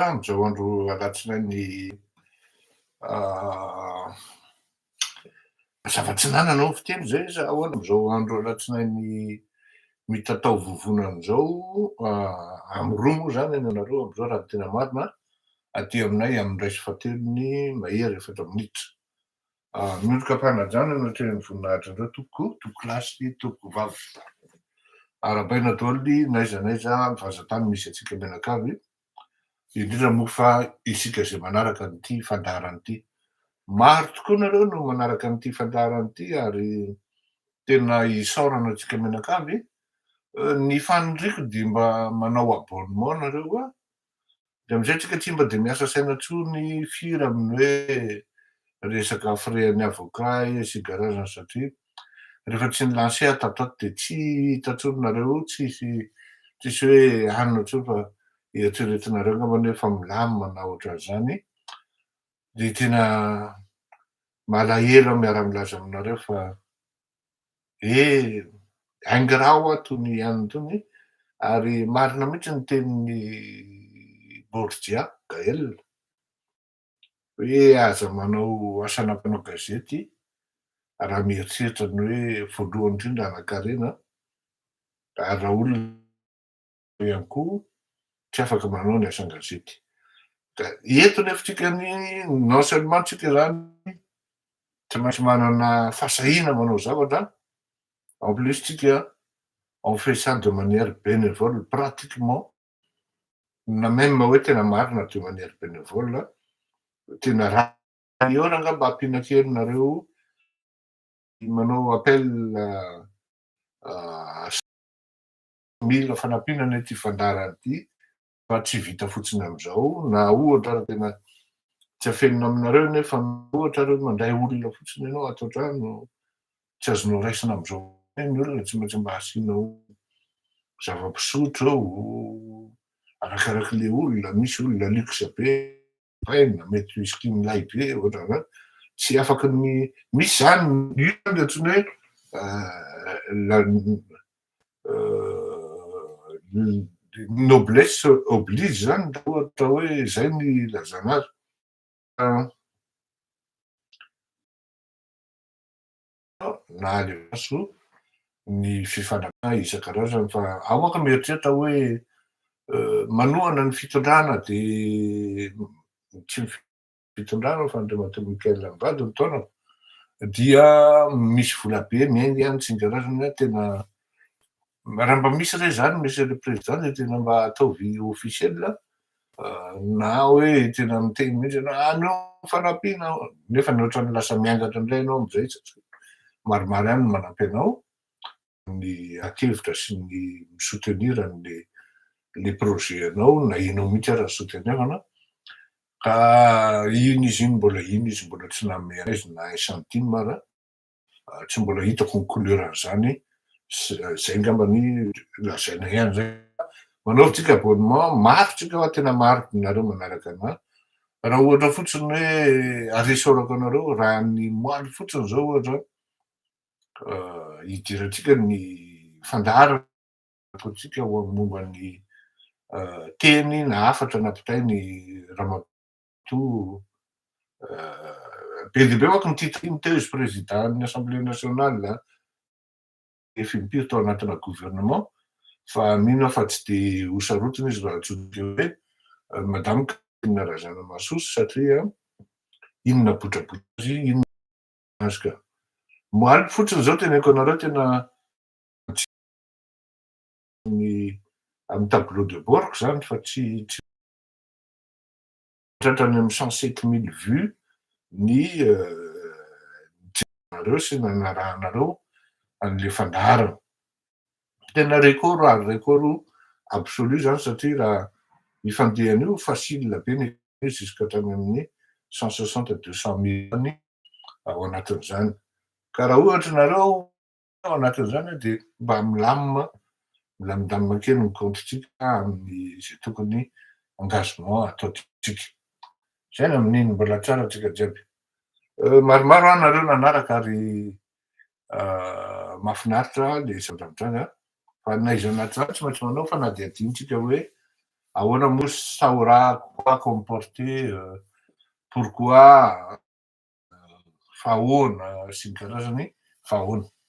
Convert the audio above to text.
Am'izao andro alatsinainy zavatsinana anao fiteny zay za ahoana am'izao andro alatsinainy mitatao vovonana zao am'roa moa zany anareo am'izao raha tena marina aty aminay amin'ny ray sy fahatelony mahery efatra minitra. Miondrika ampanajana no atrehan'ny voninahitra andreo toko lasy toko vavy. Arabaina daholo n'aiza n'aiza vazantany misy atsika menakavy, indrindra moa fa isika zay manaraka an'ity fandaharana ity. Maro tokoa nareo no manaraka an'ity fandaharana ity ary tena isaorana antsika menakavy. Ny fanindriko dia mba manao abonnement nareo de am'izay tsika tsy mba de miasa saina intsony firy amin'ny hoe resaka frais-n'ny avocat sy garazany satria rehefa tsy nilancé tato ato de tsy hita intsony nareo tsisy hoe anona intsony fa eritreretinareo angambany hoe fa milamina na ohatran'izany. De tena malahelo aho miara-milaza aminareo fa aingirao ato ny anona tony ary marina mihitsy ny tenin'ny Borgia, Gaël, hoe aza manao asana mpanao gazety raha mieritreritra ny hoe voalohany indrindra hanan-karena ary raha olona ihany koa tsy afaka manao ny asan-gazety. Ka eto nefa tsika ny non seulement tsika zany tsy maintsy manana fasahiana manao zavatra, en plus tsika on fait ça de manière bénévole pratiquement, na même hoe tena marina de manière bénévole, tena raha eo angamba ampiana-kerinareo manao appel mila fanampiana ity fandaharana ity fa tsy vita fotsiny am'izao na ohatra raha tena tsy afenina aminareo nefa ohatra reo mandray olona fotsiny ianao ato an-trano tsy azonao raisina am'izao ny olona tsy maintsy mba asianao zava-pisotro ao arakaraky le olona. Misy olona luxe be paina mety whisky milay be ohatran'izany tsy afaky misy zany io zany antsoina hoe noblesse oblige zany ohatra hoe zay ny ilazana azy. Na alefaso ny fifanakana isan-karazany fa aoka mieritreritra hoe manohana ny fitondrana de tsy fitondrana fa Andriamanitra Mikaela mivady ny taonako dia misy volabe miainga ihany tsingerazana tena raha mba misy re zany monsieur le président de tena mba ataovy officiel na hoe tena miteny mihitsy ianao anao fanampiana nefa ny ohatran'ny lasa miangatra indray ianao am'izay satria maromaro ihany no manampy anao ny ankevitra sy ny misoutenir le projet anao na ianao mihitsy ara soutenir-na ka ino izy mbola tsy nanome anaizy na un centime ara tsy mbola hitako ny couleur an'izany zay ngambany lazaina ihany zay manaovitsika abonnement maro tsika fa tena maro nareo manaraka anahy raha ohatra fotsiny hoe aresaorako anareo raha ny moaly fotsiny zao ohatra hidirantsika ny fandaharana ataotsika ho amin'ny momban'ny teny na hafatra nampitainy Ramatoa be dia be manko ny titriny teo izy président-n'ny Assemblée nationale efa impiry tao anatina gouvernement fa mino aho fa tsy de hosarotiny izy raha atsoika hoe madame Katarina Razanamahasoa satria inona botrabotra azy inona azy ka moaly fotsiny zao teneko anareo tena amin'ny tableau de bord zany fa tsy tratrany amin'ny 107 000 vues ny jerenareo sy nanarahanareo an'le fandaharana. Tena record ary record absolu zany satria raha ifandehana io facile be ny jusqu'à hatrany amin'ny 160-200 000 ao anatin'izany. Ka raha ohatra nareo ao anatin'izany de mba milamindamina kely ny compte-tsika amin'ny zay tokony engagement ataotsika. Zay ny amin'iny mbola tsara tsika jiaby. Maromaro nareo nanaraka ary mahafinaritra le zavatra mitranga fa n'aiza na tsy maintsy manao fa na de adinitsika hoe Ahoana moa saorà kokoa comporter pourquoi, fahaona sy ny karazany fahaona.